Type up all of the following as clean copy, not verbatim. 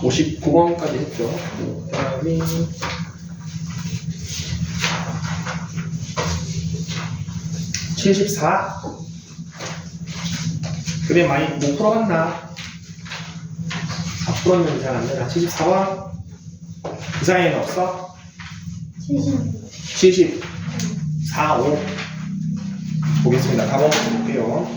59번까지 했죠. 그다음에 74. 그래 많이 못 풀어봤나? 다 풀었는데 잘 안 되나? 74번 그 사이에는 없어? 74, 5 보겠습니다. 답 한번 볼게요.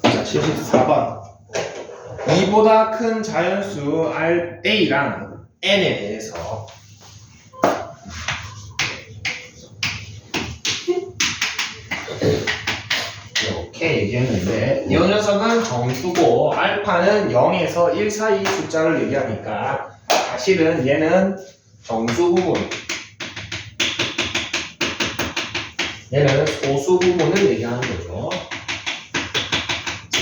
자, 74번 2보다 큰 자연수 A랑 N에 대해서 이렇게 얘기했는데 이 녀석은 정수고 알파는 0에서 1 사이 숫자를 얘기하니까 사실은 얘는 정수 부분, 얘는 소수 부분을 얘기하는 거죠.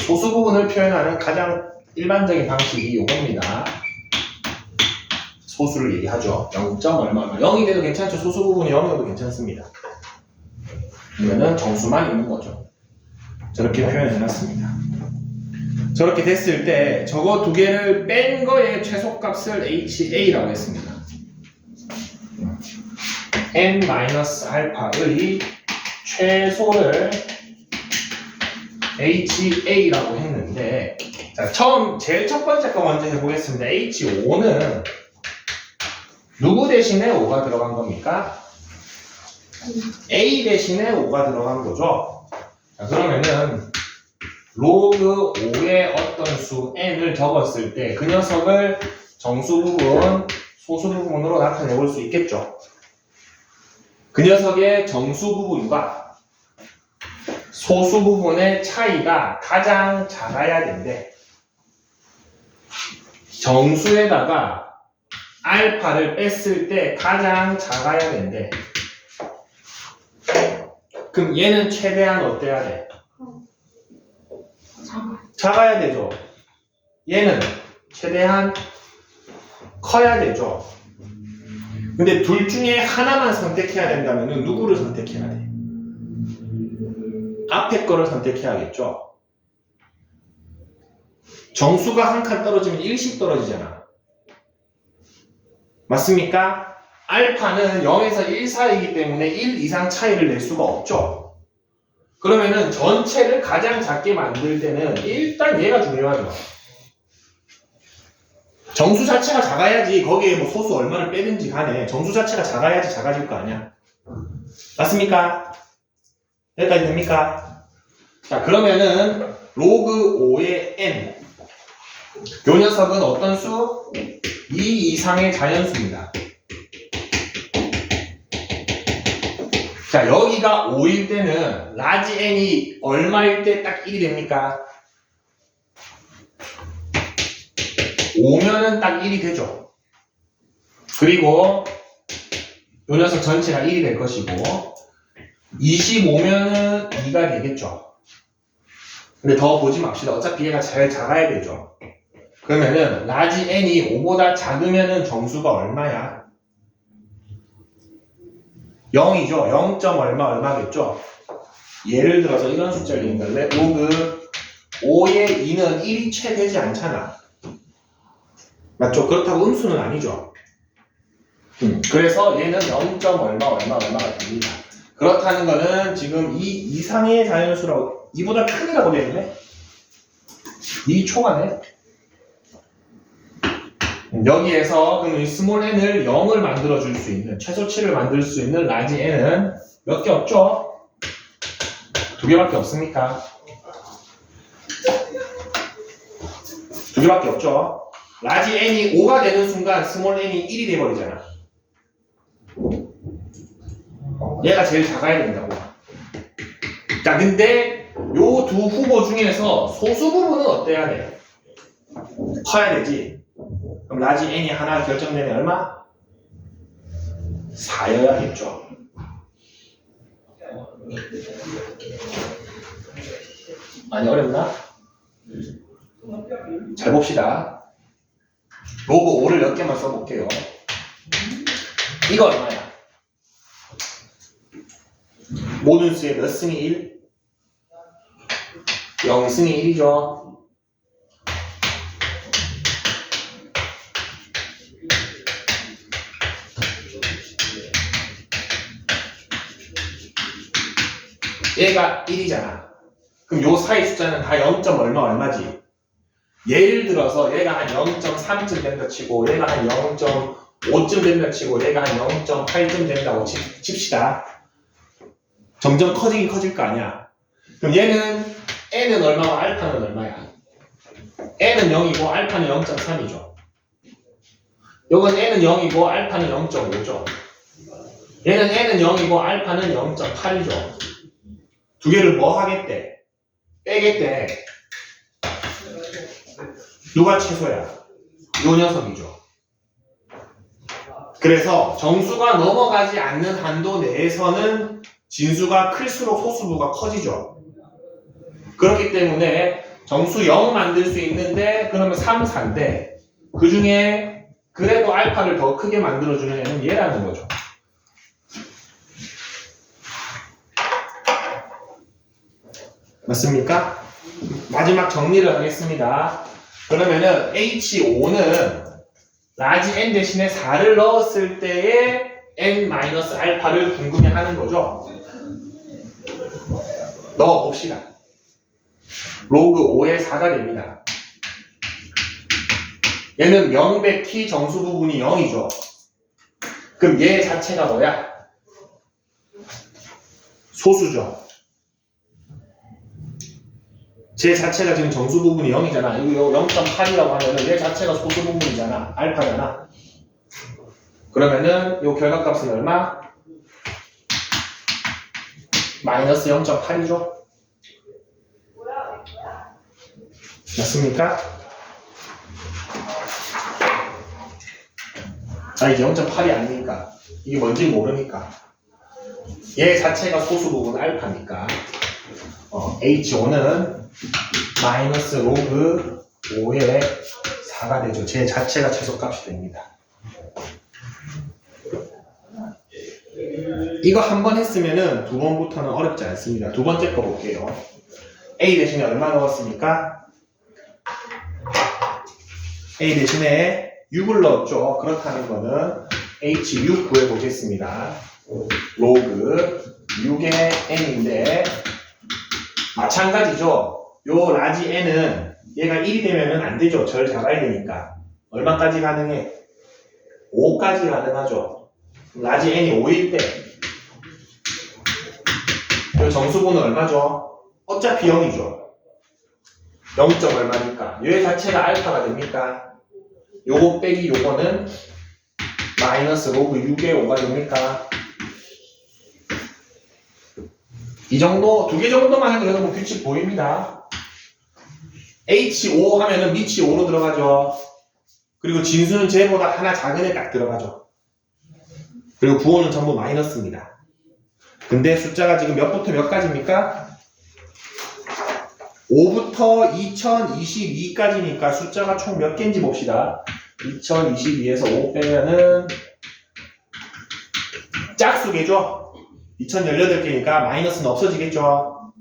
소수 부분을 표현하는 가장 일반적인 방식이 이겁니다. 소수를 얘기하죠. 0점 얼마 0이 돼도 괜찮죠. 소수 부분이 0이어도 괜찮습니다. 이거는 정수만 있는 거죠. 저렇게 표현해놨습니다. 저렇게 됐을 때 저거 두 개를 뺀 거의 최소값을 HA라고 했습니다. n-알파의 최소를 HA라고 했는데, 자, 제일 첫 번째 거 먼저 해보겠습니다. H5는 누구 대신에 5가 들어간 겁니까? A 대신에 5가 들어간 거죠. 자, 그러면은 로그 5의 어떤 수 n을 적었을 때 그 녀석을 정수 부분, 소수 부분으로 나타내 볼 수 있겠죠. 그 녀석의 정수 부분과 소수 부분의 차이가 가장 작아야 된대. 정수에다가 알파를 뺐을 때 가장 작아야 된대. 그럼 얘는 최대한 어때야 돼? 작아야 되죠. 얘는 최대한 커야 되죠. 근데 둘 중에 하나만 선택해야 된다면 누구를 선택해야 돼? 앞에 거를 선택해야겠죠. 정수가 한 칸 떨어지면 1씩 떨어지잖아. 맞습니까? 알파는 0에서 1 사이이기 때문에 1 이상 차이를 낼 수가 없죠. 그러면은 전체를 가장 작게 만들 때는 일단 얘가 중요하죠. 정수 자체가 작아야지 거기에 뭐 소수 얼마를 빼든지 간에 정수 자체가 작아야지 작아질 거 아니야. 맞습니까? 여기까지 됩니까? 자, 그러면은 로그 5의 n 요 녀석은 어떤 수? 2 이상의 자연수입니다. 자, 여기가 5일 때는 라지 n이 얼마일 때 딱 1이 됩니까? 5면은 딱 1이 되죠. 그리고 요 녀석 전체가 1이 될 것이고 25면은 2가 되겠죠. 근데 더 보지 맙시다. 어차피 얘가 잘 작아야 되죠. 그러면은 라지 n이 5보다 작으면은 정수가 얼마야? 0이죠. 0. 얼마겠죠? 예를 들어서 이런 숫자를 얘기하는데 로그 5의 2는 1이 채 되지 않잖아. 맞죠? 그렇다고 음수는 아니죠. 그래서 얘는 0. 얼마가 됩니다. 그렇다는 거는 지금 2 이상의 자연수라고 2보다 큰이라고 되어 있네. 2 초과네. 여기에서 그럼 이 스몰 n을 0을 만들어 줄 수 있는 최소치를 만들 수 있는 라지 n은 몇 개 없죠? 2개밖에 없습니까? 2개밖에 없죠? 라지 n이 5가 되는 순간 스몰 n이 1이 돼버리잖아. 얘가 제일 작아야 된다고. 자, 근데 요 두 후보 중에서 소수 부분은 어때야 돼? 커야 되지. 그럼 라지 n이 하나 결정되면 얼마? 4여야겠죠. 많이 어렵나? 잘 봅시다. 로그 5를 몇 개만 써볼게요. 이거 얼마야? 모든 수의 몇 승이 1? 0승이 1이죠. 얘가 1이잖아. 그럼 요 사이 숫자는 다 0. 얼마지? 예를 들어서 얘가 한 0.3쯤 된다 치고 얘가 한 0.5쯤 된다 치고 얘가 한 0.8쯤 된다고 칩시다. 점점 커지긴 커질 거 아니야. 그럼 얘는 n은 얼마고 알파는 얼마야? n은 0이고 알파는 0.3이죠. 요건 n은 0이고 알파는 0.5죠. 얘는 n은 0이고 알파는 0.8이죠. 두 개를 뭐 하겠대? 빼겠대. 누가 최소야? 요 녀석이죠. 그래서 정수가 넘어가지 않는 한도 내에서는 진수가 클수록 소수부가 커지죠. 그렇기 때문에 정수 0 만들 수 있는데 그러면 3, 4인데 그 중에 그래도 알파를 더 크게 만들어주는 애는 얘라는 거죠. 맞습니까? 마지막 정리를 하겠습니다. 그러면은 H5는 라지 n 대신에 4를 넣었을 때의 n-알파를 궁금해 하는 거죠. 넣어봅시다. 로그 5의 4가 됩니다. 얘는 명백히 정수 부분이 0이죠. 그럼 얘 자체가 뭐야? 소수죠. 제 자체가 지금 정수 부분이 0이잖아. 이거 0.8이라고 하면은 얘 자체가 소수 부분이잖아. 알파잖아. 그러면은 요 결과값은 얼마? 마이너스 0.8이죠. 맞습니까? 자, 이게 0.8이 아니니까 이게 뭔지 모르니까 얘 자체가 소수 부분 알파니까 H5는 마이너스 로그 5의 4가 되죠. 제 자체가 최소값이 됩니다. 이거 한 번 했으면은 두 번부터는 어렵지 않습니다. 두 번째 거 볼게요. A 대신에 얼마 넣었습니까? A 대신에 6을 넣었죠. 그렇다는 거는 H6 구해보겠습니다. 로그 6의 n인데 마찬가지죠. 요 라지 n은 얘가 1이 되면은 안 되죠. 절 잡아야 되니까. 얼마까지 가능해? 5까지 가능하죠. 라지 n이 5일 때 요 정수분은 얼마죠? 어차피 0이죠. 0. 얼마니까? 얘 자체가 알파가 됩니까? 요거 빼기 요거는 마이너스 로그 6의 5가 됩니까? 이 정도, 두 개 정도만 해도 여러분 규칙 보입니다. H5 하면은 밑이 5로 들어가죠. 그리고 진수는 쟤보다 하나 작은 애 딱 들어가죠. 그리고 부호는 전부 마이너스입니다. 근데 숫자가 지금 몇부터 몇까지입니까? 5부터 2022까지니까 숫자가 총 몇 개인지 봅시다. 2022에서 5 빼면은 짝수개죠? 2018개니까 마이너스는 없어지겠죠?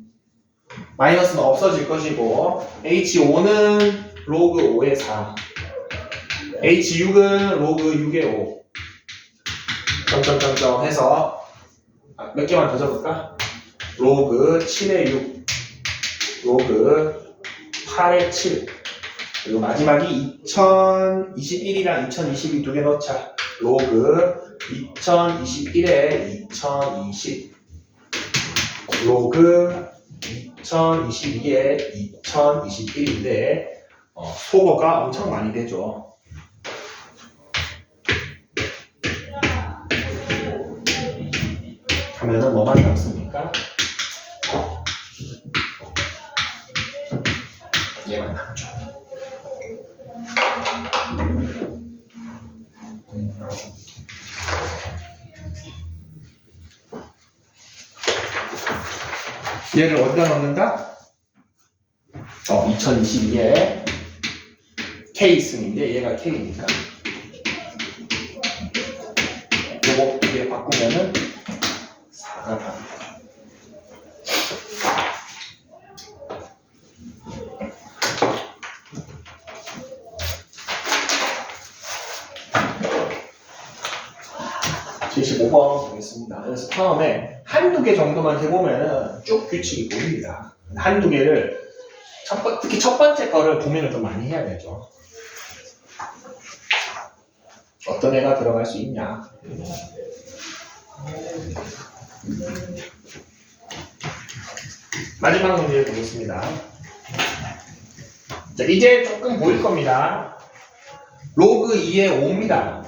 마이너스는 없어질 것이고 H5는 로그 5의 4 H6은 로그 6의 5 점점점점 해서 몇 개만 더 적을까? 로그 7의 6 로그 8의 7 그리고 마지막이 2021이랑 2022 두 개 넣자. 로그 2021에 2020 로그 2022에 2021인데 소거가 엄청 많이 되죠. 하면은 뭐만 남습니까? 얘만 남죠. 얘를 어디다 넣는다? 2022에 K승인데 얘가 K니까 요거 바꾸면은 4가 답니다. (75번) 보겠습니다. 그래서 처음에 한두 개 정도만 해보면은 쭉 규칙이 보입니다. 한두 개를 특히 첫 번째 거를 고민을 좀 많이 해야 되죠. 어떤 애가 들어갈 수 있냐. 마지막 문제 보겠습니다. 자, 이제 조금 보일 겁니다. 로그 2의 5입니다.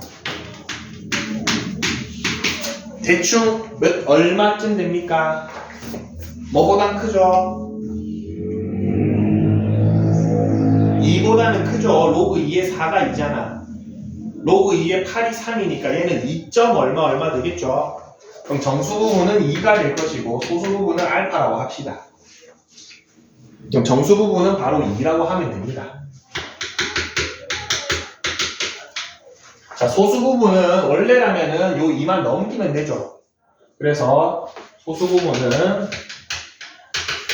대충 얼마쯤 됩니까? 뭐보단 크죠? 2보다는 크죠. 로그 2의 4가 2잖아. 로그 2의 8이 3이니까 얘는 2. 얼마 되겠죠? 그럼 정수 부분은 2가 될 것이고 소수 부분은 알파라고 합시다. 그럼 정수 부분은 바로 2라고 하면 됩니다. 자, 소수 부분은 원래라면은 요 2만 넘기면 되죠. 그래서 소수 부분은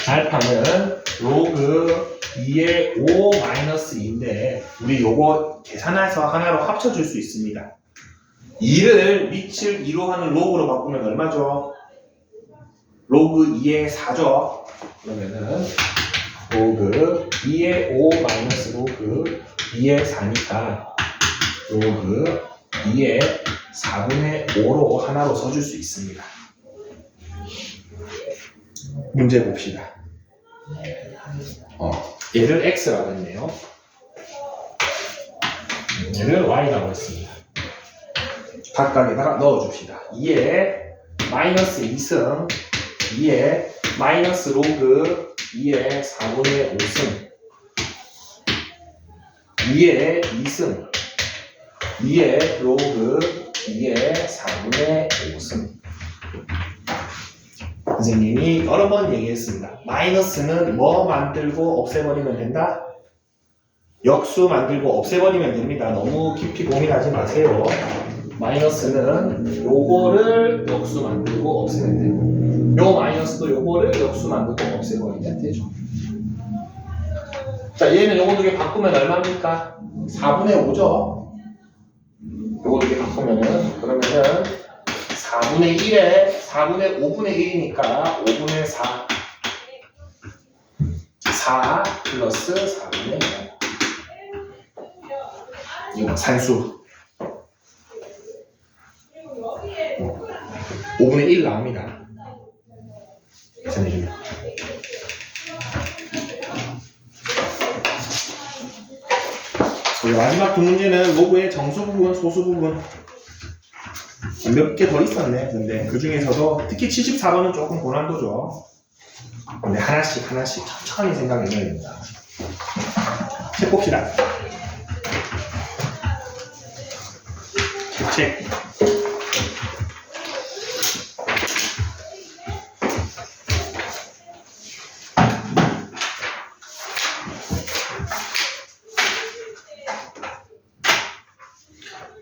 알파는 로그 2의 5-2인데 우리 요거 계산해서 하나로 합쳐줄 수 있습니다. 2를 밑을 2로 하는 로그로 바꾸면 얼마죠? 로그 2의 4죠. 그러면은 로그 2의 5 마이너스 로그 2의 4니까 로그 2의 4분의 5로 하나로 써줄 수 있습니다. 문제 봅시다. 얘를 x라고 했네요. 얘를 y라고 했습니다. 각각에다가 넣어줍시다. 2의 마이너스 2승, 2의 마이너스 로그 2의 4분의 5승, 2의 2승, 2의 로그 2의 4분의 5승. 선생님이 여러 번 얘기했습니다. 마이너스는 뭐 만들고 없애버리면 된다? 역수 만들고 없애버리면 됩니다. 너무 깊이 고민하지 마세요. 마이너스는 요거를 역수 만들고 없애면 되고 요 마이너스도 요거를 역수 만들고 없애버리면 되죠. 자, 얘는 요거 두 개 바꾸면 얼마입니까? 4분의 5죠. 요거 두 개 바꾸면은 그러면은 4분의 1에 4분의 5분의 1이니까 5분의 4 4 플러스 4분의 1 이거 산수 5분의 1 나옵니다. 계산해주면 마지막 두 문제는 로그의 정수 부분, 소수 부분 몇 개 더 있었네. 근데 그 중에서도 특히 74번은 조금 고난도죠. 근데 하나씩 천천히 생각해야 됩니다. 책 봅시다. 책.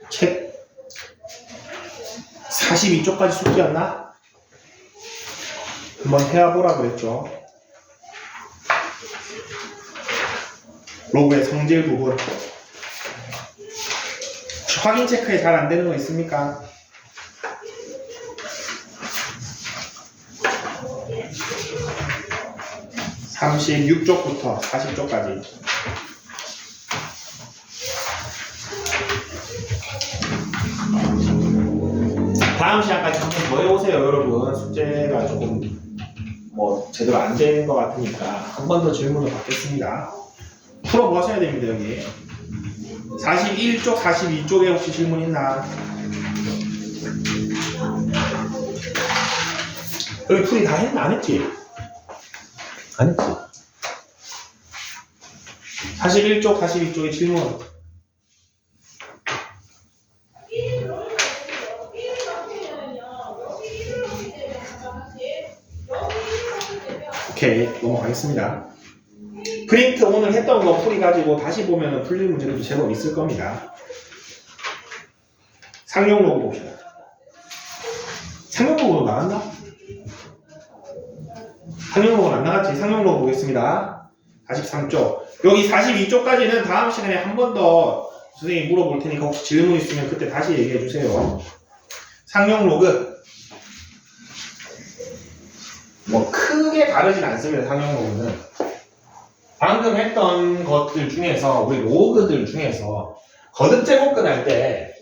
책 42쪽까지 숙제였나? 한번 해와보라 그랬죠. 로그의 성질 부분 확인 체크에 잘 안 되는 거 있습니까? (36쪽부터) (40쪽까지) 다음 시간까지 한 번 더 해오세요, 여러분. 숙제가 조금 제대로 안 되는 것 같으니까 한 번 더 질문을 받겠습니다. 풀어보셔야 됩니다, 여기. 41쪽, 42쪽에 혹시 질문 있나? 여기 풀이 다 했나? 안 했지? 안 했지? 41쪽, 42쪽에 질문. 오케이, 넘어가겠습니다. 프린트 오늘 했던 거 풀이 가지고 다시 보면 풀릴 문제도 제법 있을 겁니다. 상용 로그 봅시다. 상용로그로 나왔나? 상용로그는 안 나갔지? 상용로그 보겠습니다. 43쪽. 여기 42쪽까지는 다음 시간에 한 번 더 선생님이 물어볼 테니까 혹시 질문 있으면 그때 다시 얘기해 주세요. 상용로그. 뭐 크게 다르진 않습니다. 상용로그는. 방금 했던 것들 중에서 우리 로그들 중에서 거듭제곱 끝날 때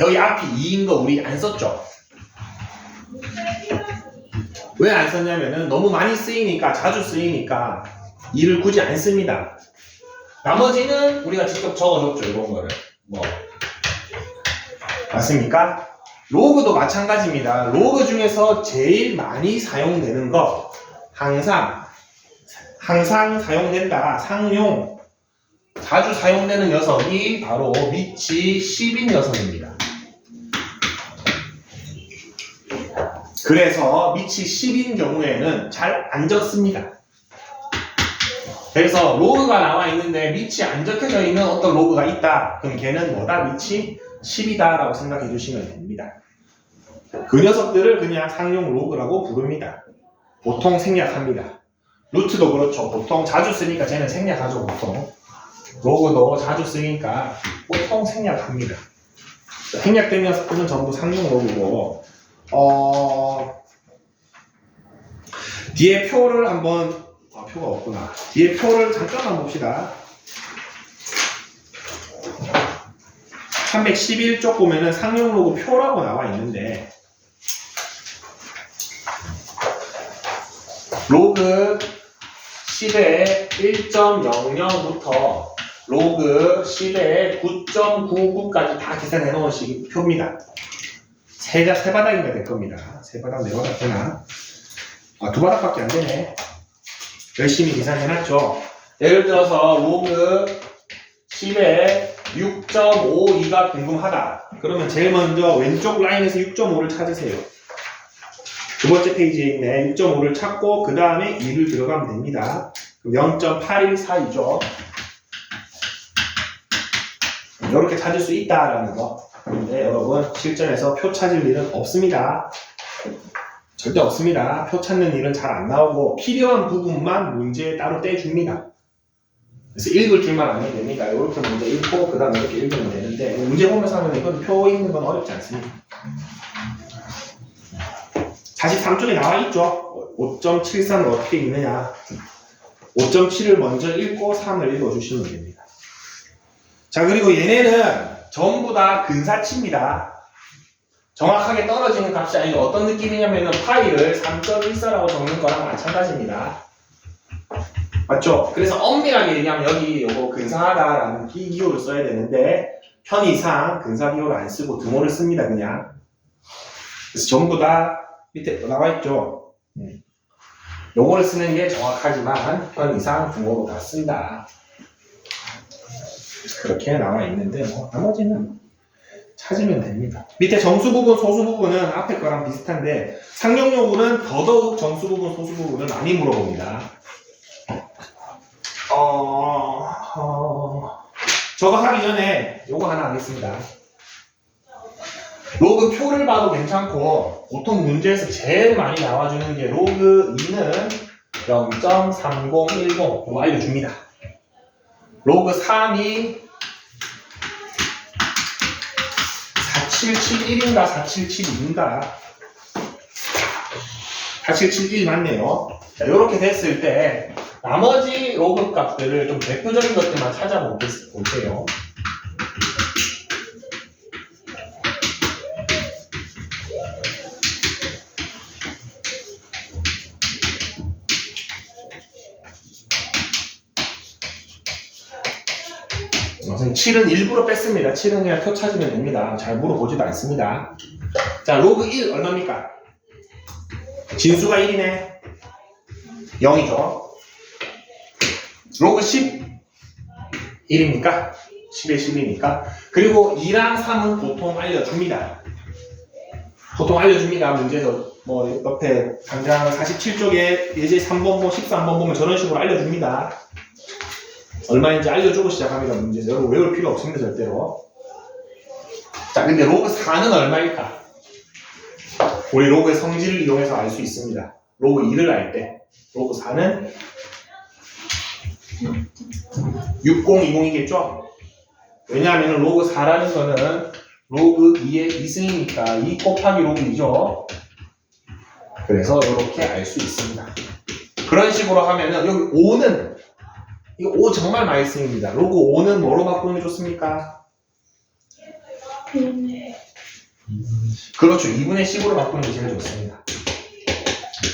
여기 앞이 2인 거 우리 안 썼죠? 왜 안 썼냐면은 너무 많이 쓰이니까 자주 쓰이니까 2를 굳이 안 씁니다. 나머지는 우리가 직접 적어줬죠. 이런 거를 뭐 맞습니까? 로그도 마찬가지입니다. 로그 중에서 제일 많이 사용되는 거 항상 사용된다. 상용 자주 사용되는 녀석이 바로 밑이 10인 녀석입니다. 그래서 밑이 10인 경우에는 잘 안 적습니다. 그래서 로그가 나와 있는데 밑이 안 적혀져 있는 어떤 로그가 있다. 그럼 걔는 뭐다? 밑이 10이다 라고 생각해 주시면 됩니다. 그 녀석들을 그냥 상용 로그라고 부릅니다. 보통 생략합니다. 루트도 그렇죠. 보통 자주 쓰니까 쟤는 생략하죠. 보통 로그도 자주 쓰니까 보통 생략합니다. 생략된 녀석들은 전부 상용 로그고 뒤에 표를 한번 표가 없구나. 뒤에 표를 잠깐만 봅시다. 311쪽 보면은 상용 로그 표라고 나와 있는데 로그 10의 1.00부터 로그 10의 9.99까지 다 계산해 놓으신 표입니다. 세 바닥인가 될 겁니다. 세 바닥, 네 바닥 되나? 두 바닥밖에 안 되네. 열심히 계산해놨죠. 예를 들어서 로그 10에 6.52가 궁금하다. 그러면 제일 먼저 왼쪽 라인에서 6.5를 찾으세요. 두 번째 페이지에 있네. 6.5를 찾고 그 다음에 2를 들어가면 됩니다. 0.814이죠. 이렇게 찾을 수 있다라는 거. 근데 여러분 실전에서 표 찾을 일은 없습니다. 절대 없습니다. 표 찾는 일은 잘 안 나오고 필요한 부분만 문제에 따로 떼줍니다. 그래서 읽을 줄만 알면 됩니다. 이렇게 먼저 읽고 그 다음에 이렇게 읽으면 되는데 문제 보면서 하면 이건 표 읽는 건 어렵지 않습니다. 43쪽에 나와 있죠. 5.73을 어떻게 읽느냐. 5.7을 먼저 읽고 3을 읽어주시면 됩니다. 자, 그리고 얘네는 전부 다 근사치입니다. 정확하게 떨어지는 값이 아니고 어떤 느낌이냐면은 파이를 3.14라고 적는 거랑 마찬가지입니다. 맞죠? 그래서 엄밀하게 얘기하면 여기 요거 근사하다라는 비기호를 써야 되는데 편의상 근사기호를 안 쓰고 등호를 씁니다. 그냥. 그래서 전부 다 밑에 나와 있죠. 요거를 쓰는 게 정확하지만 편의상 등호로 다 쓴다. 그렇게 나와 있는데 뭐 나머지는 찾으면 됩니다. 밑에 정수 부분, 소수 부분은 앞에 거랑 비슷한데 상용 요구는 더더욱 정수 부분, 소수 부분을 많이 물어봅니다. 저거 하기 전에 요거 하나 하겠습니다. 로그 표를 봐도 괜찮고 보통 문제에서 제일 많이 나와주는 게 로그 2는 0.3010 이거 알려줍니다. 로그 3이 4771인가 4772인가 4771 맞네요. 자, 이렇게 됐을 때 나머지 로그 값들을 좀 대표적인 것들만 찾아볼게요. 선생님 7은 일부러 뺐습니다. 7은 그냥 표 찾으면 됩니다. 잘 물어보지도 않습니다. 자, 로그 1 얼마입니까? 진수가 1이네. 0이죠. 로그 10 1입니까? 10에 10이니까. 그리고 2랑 3은 보통 알려줍니다. 보통 알려줍니다. 문제에서 뭐 옆에 당장 47쪽에 예제 3번, 13번 보면 저런 식으로 알려줍니다. 얼마인지 알려주고 시작합니다. 문제에서. 여러분 외울 필요 없습니다. 절대로. 자, 근데 로그 4는 얼마일까? 우리 로그의 성질을 이용해서 알 수 있습니다. 로그 2를 알 때 로그 4는 6020이겠죠? 왜냐하면 로그 4라는 거는 로그 2의 2승이니까 2 곱하기 로그 2죠. 그래서 이렇게 알 수 있습니다. 그런 식으로 하면은 여기 5는 이거 5 정말 많이 쓰입니다. 로그 5는 뭐로 바꾸는 게 좋습니까? 그렇죠. 2분의 10으로 바꾸는 게 제일 좋습니다.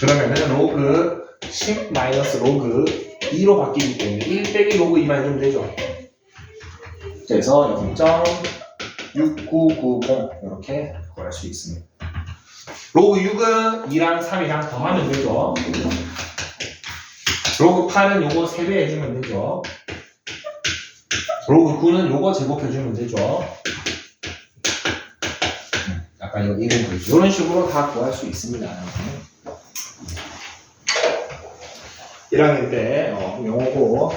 그러면은 로그 10 마이너스 로그 2로 바뀌기 때문에 1 빼기 로그 2만 해주면 되죠. 그래서 0.6990 이렇게 구할 수 있습니다. 로그 6은 2랑 3이랑 더하면 되죠. 로그 8은 요거 3배 해주면 되죠. 로그 9는 요거 제곱해주면 되죠. 약간 이거 이름 보이죠. 이런 식으로 다 구할 수 있습니다. 1학년 때 영어고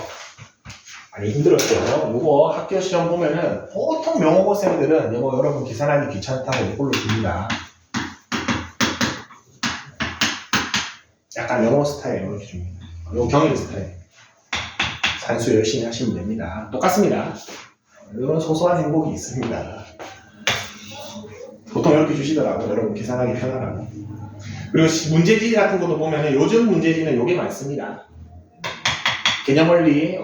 많이 힘들었죠. 요거 학교 시험 보면은 보통 명호고생들은 이거 여러분 계산하기 귀찮다고 이걸로 줍니다. 약간 영어 스타일 이렇게 줍니다. 요 경일 스타일. 산수 열심히 하시면 됩니다. 똑같습니다. 이런 소소한 행복이 있습니다. 보통 이렇게 주시더라고요. 여러분 계산하기 편하라고. 그리고 문제지 같은 것도 보면은 요즘 문제지는 요게 많습니다. 개념원리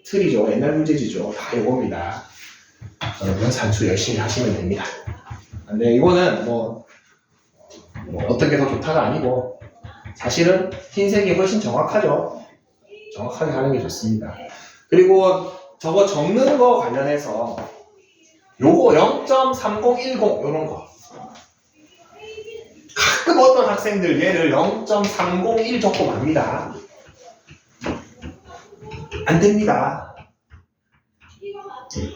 틀이죠. 옛날 문제지죠. 다 요겁니다. 여러분 산수 열심히 하시면 됩니다. 근데 이거는 뭐 어떻게 더 좋다가 아니고 사실은 흰색이 훨씬 정확하죠. 정확하게 하는 게 좋습니다. 그리고 저거 적는 거 관련해서 요거 0.3010 요런 거 가끔 어떤 학생들 얘를 0.301 적고 맙니다. 안 됩니다.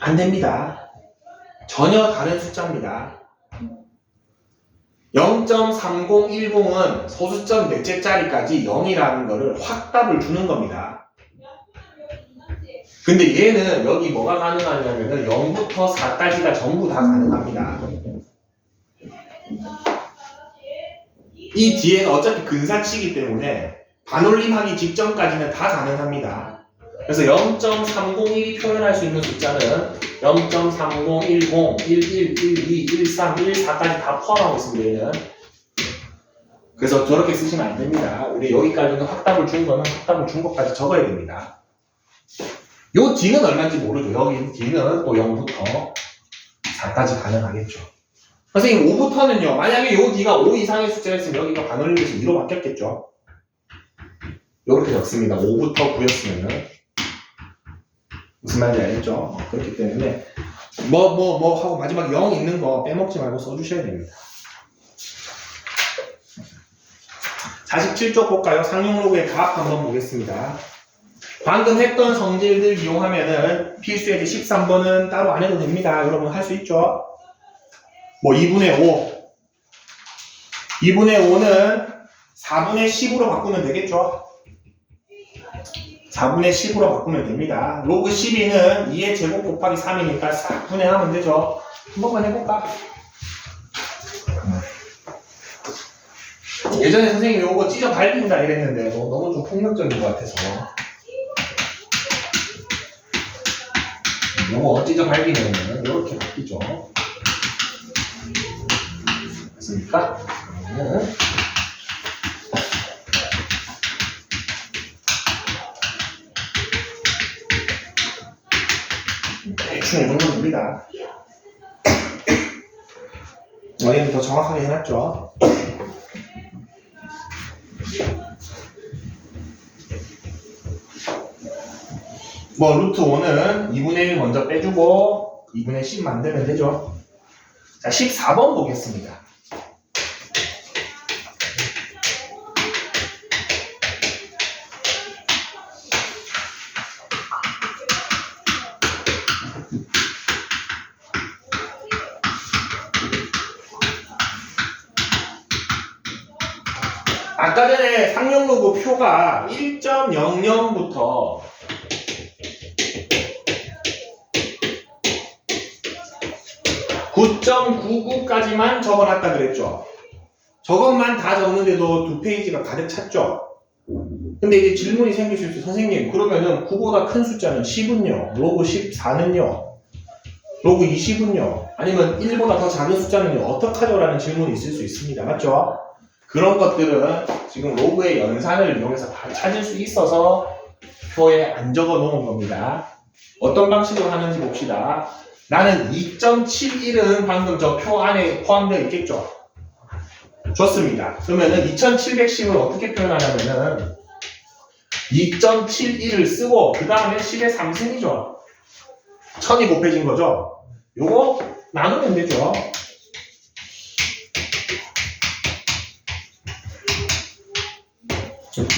안 됩니다. 전혀 다른 숫자입니다. 0.3010은 소수점 넷째 자리까지 0이라는 거를 확답을 주는 겁니다. 근데 얘는 여기 뭐가 가능하냐면은 0부터 4까지가 전부 다 가능합니다. 이 뒤에는 어차피 근사치이기 때문에 반올림하기 직전까지는 다 가능합니다. 그래서 0.301이 표현할 수 있는 숫자는 0.3010, 11, 12, 13, 14까지 다 포함하고 있습니다. 얘는. 그래서 저렇게 쓰시면 안 됩니다. 우리 여기까지는 확답을 준 거는 확답을 준 것까지 적어야 됩니다. 요 뒤는 얼마인지 모르죠. 여기 뒤는 또 0부터 4까지 가능하겠죠. 선생님 5부터는요. 만약에 요 뒤가 5 이상의 숫자였으면 여기가 반올림돼서 2로 바뀌었겠죠. 이렇게 적습니다. 5부터 9였으면은 무슨 말인지 알겠죠? 그렇기 때문에 뭐 하고 마지막 0 있는 거 빼먹지 말고 써주셔야 됩니다. 47쪽 볼까요? 상용로그의 답 한번 보겠습니다. 방금 했던 성질들 이용하면은 필수예제 13번은 따로 안 해도 됩니다. 여러분 할 수 있죠? 뭐 2분의 5 2분의 5는 4분의 10으로 바꾸면 되겠죠? 4분의 10으로 바꾸면 됩니다. 로그 12는 2의 제곱 곱하기 3이니까 4분의 하면 되죠. 한 번만 해볼까? 예전에 선생님이 요거 찢어 밟힌다 이랬는데 너무 좀 폭력적인 것 같아서 요거 찢어 밟히면 이렇게 바뀌죠. 맞습니까? 대충 이 정도 됩니다. 얘는 더 정확하게 해놨죠. 뭐 루트 5는 2분의 1 먼저 빼주고 2분의 10 만들면 되죠. 자 14번 보겠습니다. 아까 전에 상용로그 표가 1.00부터 9 9.99까지만 적어놨다 그랬죠. 저것만 다 적는데도 2페이지가 가득 찼죠. 근데 이제 질문이 생길 수 있어요. 선생님, 그러면은 9보다 큰 숫자는 10은요? 로그 14는요? 로그 20은요? 아니면 1보다 더 작은 숫자는요? 어떡하죠? 라는 질문이 있을 수 있습니다. 맞죠? 그런 것들은 지금 로그의 연산을 이용해서 바로 찾을 수 있어서 표에 안 적어 놓은 겁니다. 어떤 방식으로 하는지 봅시다. 나는 2.71은 방금 저 표 안에 포함되어 있겠죠? 좋습니다. 그러면은 2710을 어떻게 표현하냐면은 2.71을 쓰고 그 다음에 10의 3승이죠. 1000이 곱해진 거죠. 요거 나누면 되죠.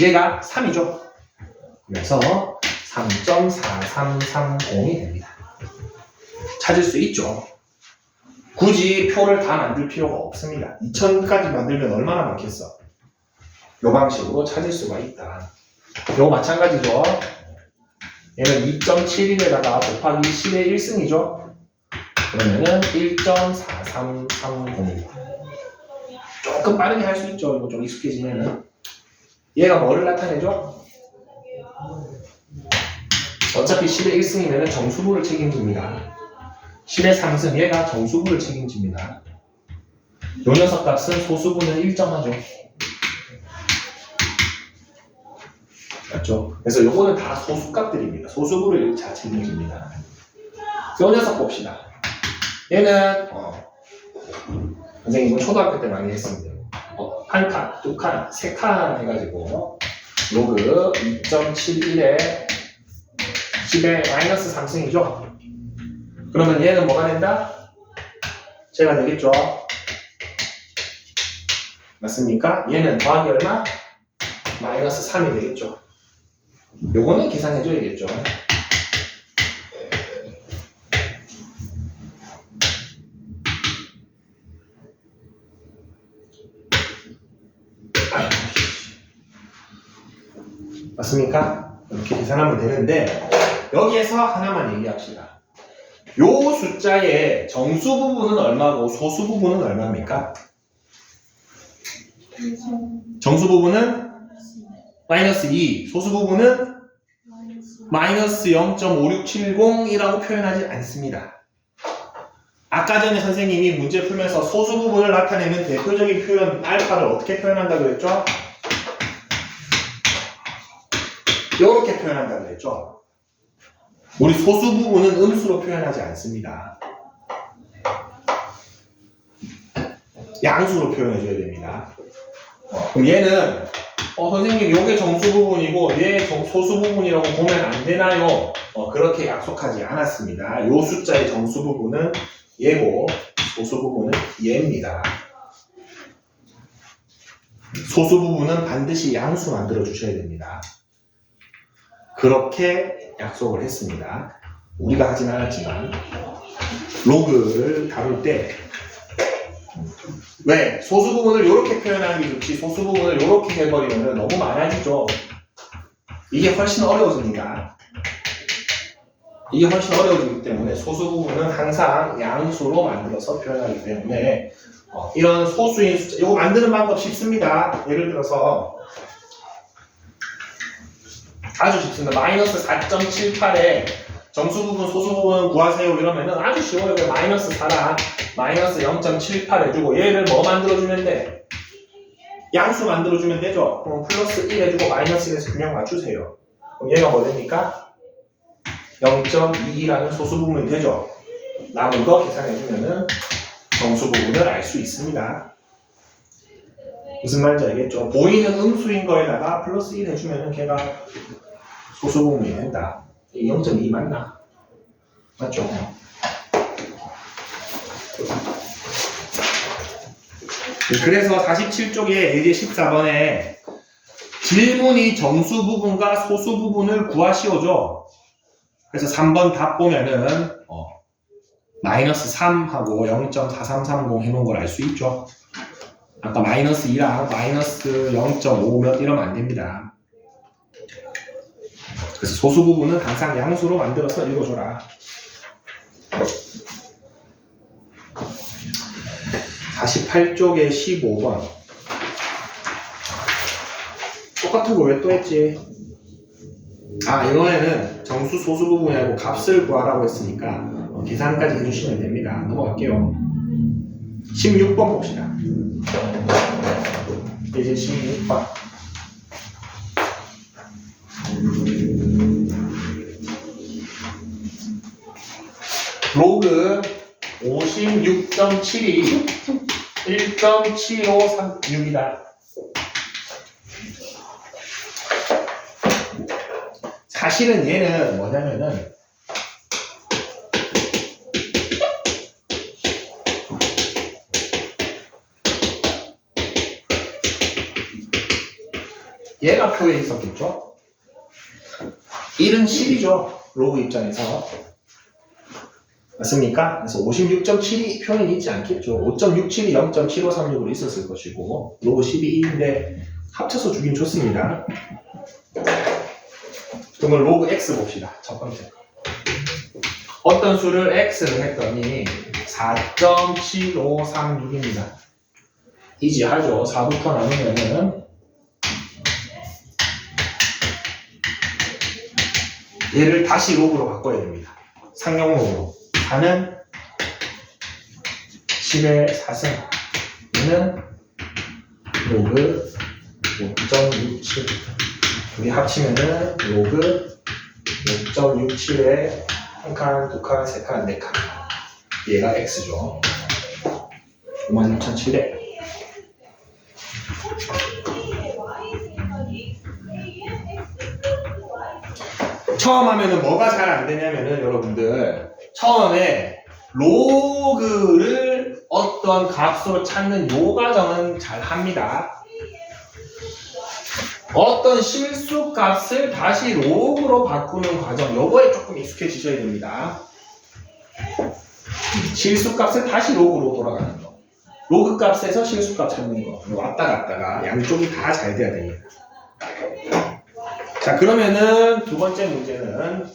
얘가 3이죠. 그래서 3.4330이 됩니다. 찾을 수 있죠. 굳이 표를 다 만들 필요가 없습니다. 2000까지 만들면 얼마나 많겠어. 이 방식으로 찾을 수가 있다. 이거 마찬가지죠. 얘는 2.71에다가 곱하기 10의 1승이죠. 그러면은 1.4330입니다. 조금 빠르게 할 수 있죠. 이거 좀 익숙해지면은. 얘가 뭐를 나타내죠? 어차피 10의 1승이면은 정수부를 책임집니다. 10의 3승, 얘가 정수부를 책임집니다. 요 녀석 값은 소수분을 일정하죠. 맞죠? 그래서 요거는 다 소수값들입니다. 소수부를 잘 책임집니다. 요 녀석 봅시다. 얘는 선생님은 초등학교 때 많이 했습니다. 한 칸, 두 칸, 세 칸 해가지고 로그 2.71에 10의 마이너스 3승이죠. 그러면 얘는 뭐가 된다? 제가 되겠죠. 맞습니까? 얘는 더하기 얼마? 마이너스 3이 되겠죠. 요거는 계산해줘야겠죠. 맞습니까? 이렇게 계산하면 되는데 여기에서 하나만 얘기합시다. 요 숫자의 정수 부분은 얼마고 소수 부분은 얼마입니까? 정수 부분은 마이너스 2, 소수 부분은 마이너스 0.5670이라고 표현하지 않습니다. 아까 전에 선생님이 문제 풀면서 소수 부분을 나타내는 대표적인 표현 알파를 어떻게 표현한다고 그랬죠? 이렇게 표현한다고 그랬죠? 우리 소수 부분은 음수로 표현하지 않습니다. 양수로 표현해줘야 됩니다. 그럼 얘는 선생님 요게 정수 부분이고 얘 소수 부분이라고 보면 안 되나요? 그렇게 약속하지 않았습니다. 요 숫자의 정수 부분은 얘고 소수 부분은 얘입니다. 소수 부분은 반드시 양수 만들어 주셔야 됩니다. 그렇게 약속을 했습니다. 우리가 하진 않았지만 로그를 다룰 때 왜? 소수 부분을 이렇게 표현하는 게 좋지 소수 부분을 이렇게 해버리면 너무 많아지죠. 이게 훨씬 어려워집니다. 이게 훨씬 어려워지기 때문에 소수 부분은 항상 양수로 만들어서 표현하기 때문에 이런 소수인 숫자 이거 만드는 방법 쉽습니다. 예를 들어서 아주 쉽습니다. 마이너스 4.78에 정수 부분, 소수 부분 구하세요 이러면은 아주 쉬워요. 마이너스 4랑 마이너스 0.78 해주고 얘를 뭐 만들어주면 돼? 양수 만들어주면 되죠. 그럼 플러스 1 해주고 마이너스 1에서 균형 맞추세요. 그럼 얘가 뭐 됩니까? 0.22라는 소수 부분이 되죠. 남은 거 계산해주면은 정수 부분을 알 수 있습니다. 무슨 말인지 알겠죠? 보이는 음수인 거에다가 플러스 1 해주면은 걔가 소수 부분이 된다. 0.2 맞나? 맞죠? 그래서 47쪽에 예제 14번에 질문이 정수 부분과 소수 부분을 구하시오죠. 그래서 3번 답 보면은 마이너스 3하고 0.4330 해놓은 걸 알 수 있죠. 아까 마이너스 2랑 마이너스 0.5 몇 이러면 안 됩니다. 그래서 소수 부분은 항상 양수로 만들어서 읽어줘라. 48쪽에 15번. 똑같은 거 왜 또 했지? 이번에는 정수 소수 부분이 아니고 값을 구하라고 했으니까 계산까지 해주시면 됩니다. 넘어갈게요. 16번 봅시다. 이제 16번. 로그 56.72 1.7536이다. 사실은 얘는 뭐냐면은 얘가 표에 있었겠죠? 1은 10이죠. 로그 입장에서. 맞습니까? 그래서 56.72 표는 있지 않겠죠. 5.67이 0.7536으로 있었을 것이고 로그 12 1인데 합쳐서 주긴 좋습니다. 그러면 로그 x 봅시다. 첫 번째. 어떤 수를 x를 했더니 4.7536입니다. 이지하죠. 4부터 나누면은 얘를 다시 로그로 바꿔야 됩니다. 상용로그로. 4는 10의 4승. 얘는 로그 5.67. 우리 합치면은 로그 5.67에 한 칸, 두 칸, 세 칸, 네 칸. 얘가 x죠. 56,700. 처음 하면은 뭐가 잘 안 되냐면은 여러분들 처음에 로그를 어떤 값으로 찾는 요 과정은 잘 합니다. 어떤 실수 값을 다시 로그로 바꾸는 과정, 요거에 조금 익숙해지셔야 됩니다. 실수 값을 다시 로그로 돌아가는 거. 로그 값에서 실수 값 찾는 거. 왔다 갔다가 양쪽이 다 잘 돼야 됩니다. 자, 그러면은 두 번째 문제는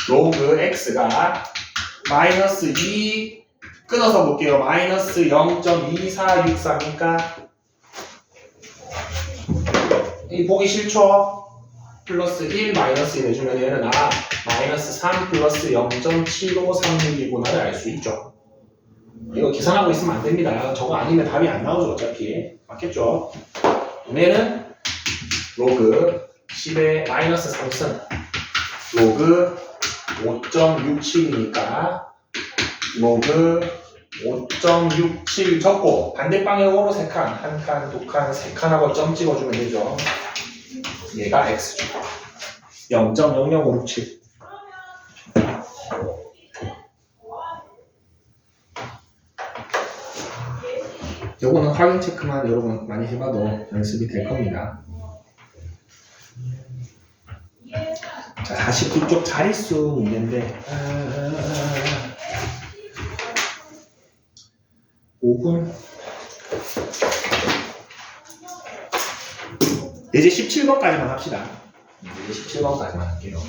로그 x가 마이너스 2 끊어서 볼게요. 마이너스 0.2464니까 이 보기 싫죠? 플러스 1 마이너스 1 해주면 얘는 마이너스 3 플러스 0.7536이구나를 알 수 있죠. 이거 계산하고 있으면 안 됩니다. 저거 아니면 답이 안 나오죠. 어차피 맞겠죠? 얘는 로그 10의 마이너스 3승 로그 5.67이니까 로그 5.67 적고 반대 방향으로 3칸, 한 칸, 두 칸, 세 칸하고 점 찍어주면 되죠. 얘가 x죠. 0.00567. 요거는 확인 체크만 여러분 많이 해봐도 연습이 될 겁니다. 자, 49쪽 자릿수 문제인데 5분. 이제 17번까지만 합시다. 이제 17번까지만 할게요.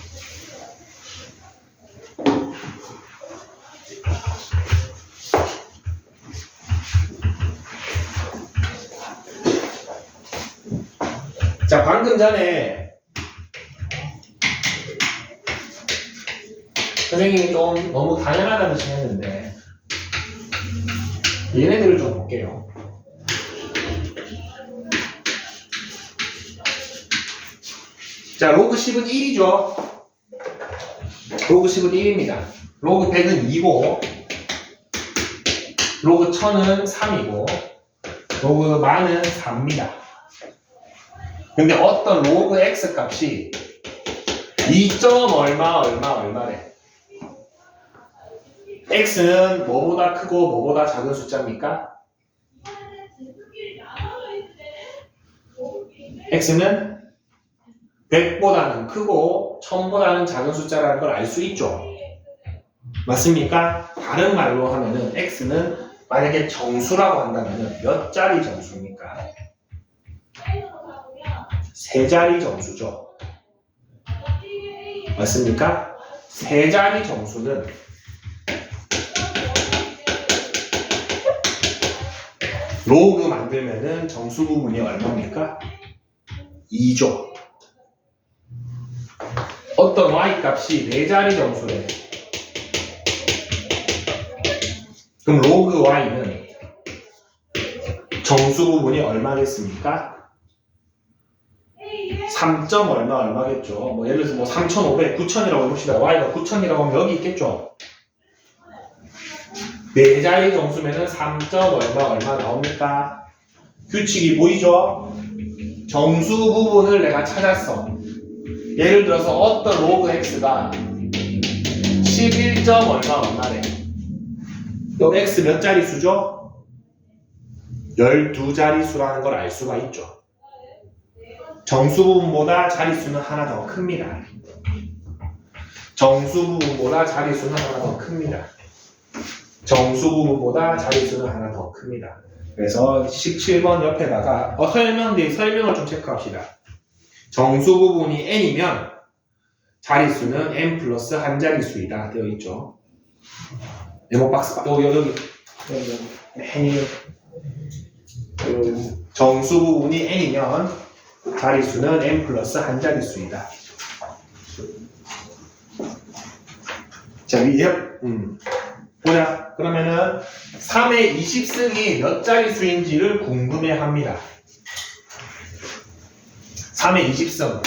자, 방금 전에 선생님이 좀 너무 당연하다듯이 했는데 얘네들을 좀 볼게요. 자, 로그 10은 1이죠. 로그 10은 1입니다. 로그 100은 2고 로그 1000은 3이고 로그 만은 4입니다. 근데 어떤 로그 x 값이 2점 얼마래. x는 뭐보다 크고 뭐보다 작은 숫자입니까? x는 100보다는 크고 1000보다는 작은 숫자라는 걸 알 수 있죠. 맞습니까? 다른 말로 하면은 x는 만약에 정수라고 한다면 몇 자리 정수입니까? 세 자리 정수죠. 맞습니까? 세 자리 정수는 로그 만들면은 정수 부분이 얼마입니까? 2죠. 어떤 y 값이 4자리 정수래. 그럼 로그 y는 정수 부분이 얼마겠습니까? 3. 얼마겠죠. 뭐 예를 들어서 뭐 3,500, 9,000이라고 해봅시다. y가 9,000이라고 하면 여기 있겠죠. 4자리 정수면은 3. 얼마 나옵니까? 규칙이 보이죠? 정수 부분을 내가 찾았어. 예를 들어서 어떤 로그 x가 11. 얼마래. 또 x 몇 자리 수죠? 12자리 수라는 걸 알 수가 있죠. 정수 부분보다 자릿수는 하나 더 큽니다. 정수 부분보다 자릿수는 하나 더 큽니다. 정수 부분보다 자릿수는 하나 더 큽니다. 그래서 17번 옆에다가 설명을 좀 체크합시다. 정수 부분이 n이면 자릿수는 n 플러스 한 자릿수이다 되어 있죠. 네모 박스 여기 정수 부분이 n이면 자릿수는 n 플러스 한 자릿수이다. 자, 보자. 그러면은 3의 20승이 몇 자릿수인지를 궁금해합니다. 3의 20승.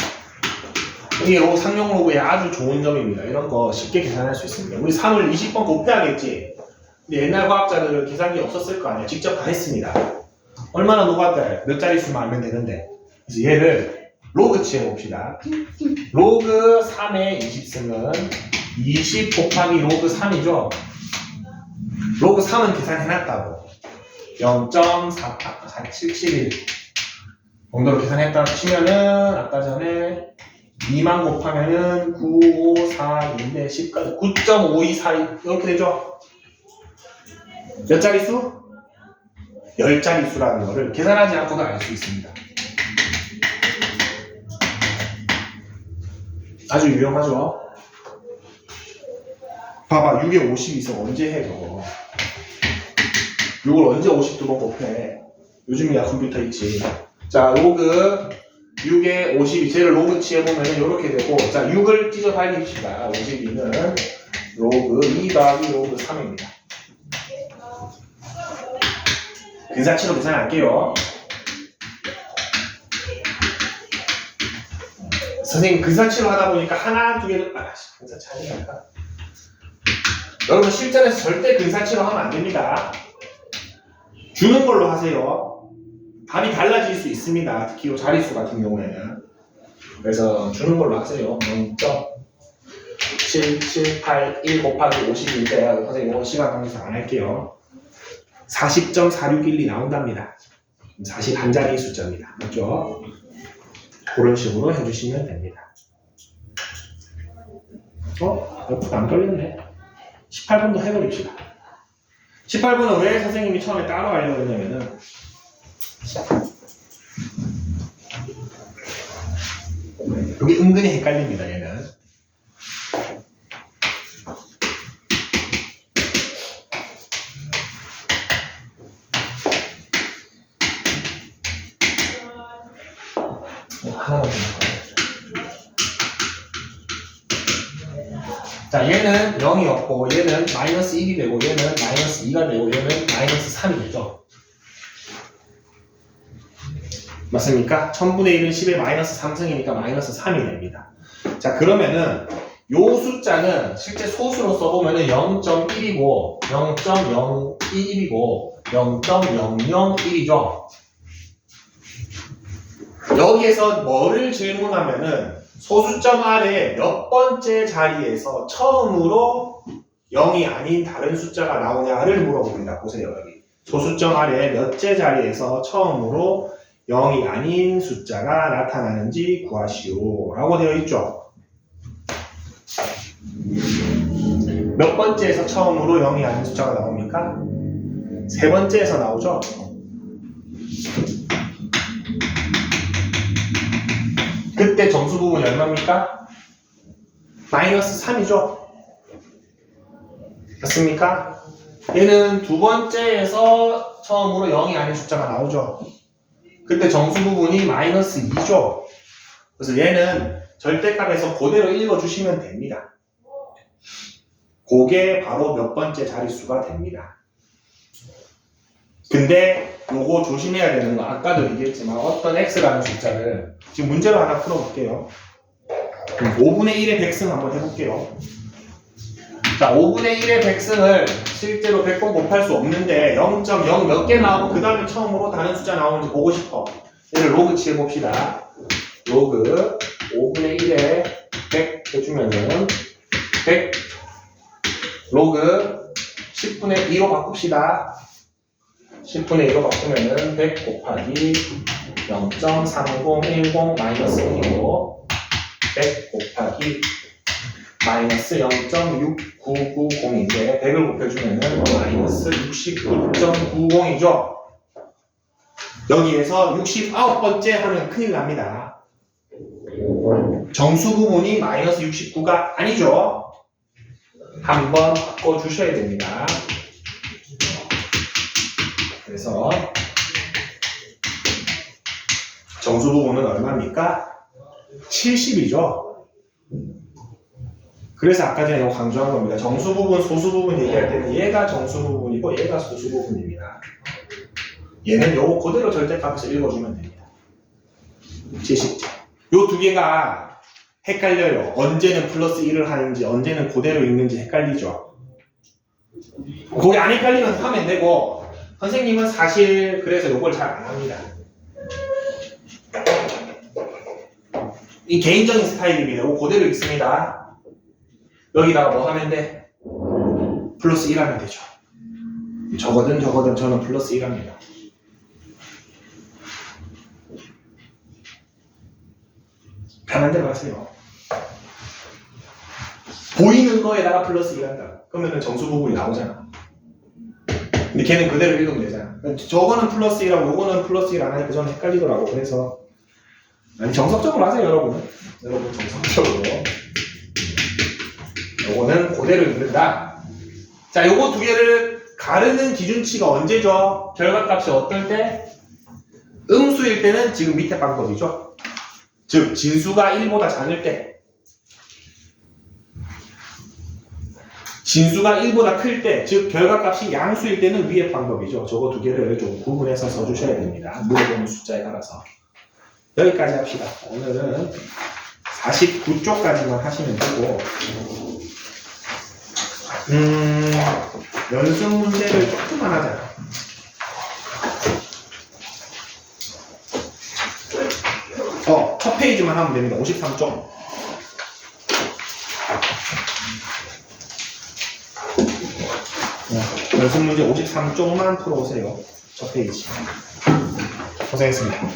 이게 상용 로그의 아주 좋은 점입니다. 이런 거 쉽게 계산할 수 있습니다. 우리 3을 20번 곱해야겠지. 근데 옛날 과학자들은 계산기 없었을 거 아니야. 직접 다 했습니다. 얼마나 녹았대? 몇 자릿수만 알면 되는데. 그래서 얘를 로그 취해봅시다. 로그 3의 20승은 20 곱하기 로그 3이죠. 로그 3은 계산해놨다고. 0.4771 정도로 계산했다고 치면은 아까 전에 2만 곱하면은 9542인데 10까지 9.524 이렇게 되죠. 몇 자릿수? 10자릿수라는 거를 계산하지 않고도 알 수 있습니다. 아주 유용하죠. 봐봐, 6에 50 있어. 언제 해 저거? 6을 언제 52번 곱해? 요즘이야 컴퓨터 있지. 자, 로그 6에 52, 쟤를 로그 취해보면 이렇게 되고, 자, 6을 찢어 발깁시다. 52는 로그 2 더하기 로그 3입니다. 근사치로 계산할게요. 선생님 근사치로 하다 보니까 하나, 두 개를 근사치 아니랄까? 여러분 실전에서 절대 근사치로 하면 안 됩니다. 주는 걸로 하세요. 답이 달라질 수 있습니다. 특히 이 자릿수 같은 경우에는. 그래서 주는 걸로 하세요. 0.7781 곱하기 50인데 선생님 이건 시간 관계상 안 할게요. 40.4612 나온답니다. 41자리 숫자입니다. 맞죠? 그런 식으로 해주시면 됩니다. 옆으로 안 걸렸네. 18번도 해버립시다. 18번은 왜 선생님이 처음에 따로 하려고 했냐면은 여기 은근히 헷갈립니다. 얘는 하나만 더 할까요? 자, 얘는 0이었고 얘는 마이너스 1이 되고 얘는 마이너스 2가 되고 얘는 마이너스 3이 되죠. 맞습니까? 1000분의 1은 10의 마이너스 3승이니까 마이너스 3이 됩니다. 자, 그러면은 요 숫자는 실제 소수로 써보면은 0.1이고 0.011이고 0.001이죠. 여기에서 뭐를 질문하면은 소수점 아래 몇 번째 자리에서 처음으로 0이 아닌 다른 숫자가 나오냐를 물어봅니다. 보세요. 여기 소수점 아래 몇째 자리에서 처음으로 0이 아닌 숫자가 나타나는지 구하시오 라고 되어 있죠. 몇 번째에서 처음으로 0이 아닌 숫자가 나옵니까? 세 번째에서 나오죠. 그때 정수 부분이 얼마입니까? 마이너스 3이죠. 맞습니까? 얘는 두 번째에서 처음으로 0이 아닌 숫자가 나오죠. 그때 정수 부분이 마이너스 2죠. 그래서 얘는 절대값에서 그대로 읽어주시면 됩니다. 그게 바로 몇 번째 자릿수가 됩니다. 근데 요거 조심해야 되는 거 아까도 얘기했지만 어떤 x라는 숫자를 지금 문제로 하나 풀어볼게요. 5분의 1의 백승 한번 해볼게요. 자, 5분의 1의 백승을 실제로 100번 곱할 수 없는데 0.0 몇 개 나오고 그 다음에 처음으로 다른 숫자 나오는지 보고 싶어. 얘를 로그 취해봅시다. 로그 5분의 1에 100 해주면은 100 로그 10분의 2로 바꿉시다. 10분의 2로 바꾸면은 100 곱하기 0.3010 마이너스 1이고 100 곱하기 마이너스 0.6990인데 100을 곱해주면은 마이너스 69.90이죠. 여기에서 69번째 하면 큰일 납니다. 정수 부분이 마이너스 69가 아니죠. 한번 바꿔주셔야 됩니다. 그래서 정수 부분은 얼마입니까? 70이죠. 그래서 아까 전에 이거 강조한 겁니다. 정수 부분, 소수 부분 얘기할 때는 얘가 정수 부분이고 얘가 소수 부분입니다. 얘는 요거 그대로 절대값에서 읽어주면 됩니다. 70점. 요 두 개가 헷갈려요. 언제는 플러스 1을 하는지 언제는 그대로 읽는지 헷갈리죠. 거기 안 헷갈리면 하면 되고 선생님은 사실 그래서 요걸 잘 안 합니다. 이 개인적인 스타일입니다. 요거 그대로 읽습니다. 여기다가 뭐 하면 돼? 플러스 1 하면 되죠. 저거든 저는 플러스 1 합니다. 편한 대로 하세요. 보이는 거에다가 플러스 1 한다. 그러면 정수 부분이 나오잖아. 근데 걔는 그대로 읽으면 되잖아. 저거는 플러스 1하고 요거는 플러스 1 안 하니까 저는 헷갈리더라고. 그래서 아니 정석적으로 하세요, 여러분. 여러분 정석적으로. 요거는 그대로 읽는다. 자, 요거 두 개를 가르는 기준치가 언제죠? 결과값이 어떨 때? 음수일 때는 지금 밑에 방법이죠. 즉 진수가 1보다 작을 때, 진수가 1보다 클 때, 즉 결과값이 양수일 때는 위의 방법이죠. 저거 두 개를 좀 구분해서 써주셔야 됩니다. 물어보는 숫자에 따라서. 여기까지 합시다. 오늘은 49쪽까지만 하시면 되고 연습 문제를 조금만 하자. 첫 페이지만 하면 됩니다. 53쪽. 연습 문제 53쪽만 풀어오세요. 첫 페이지. 고생했습니다.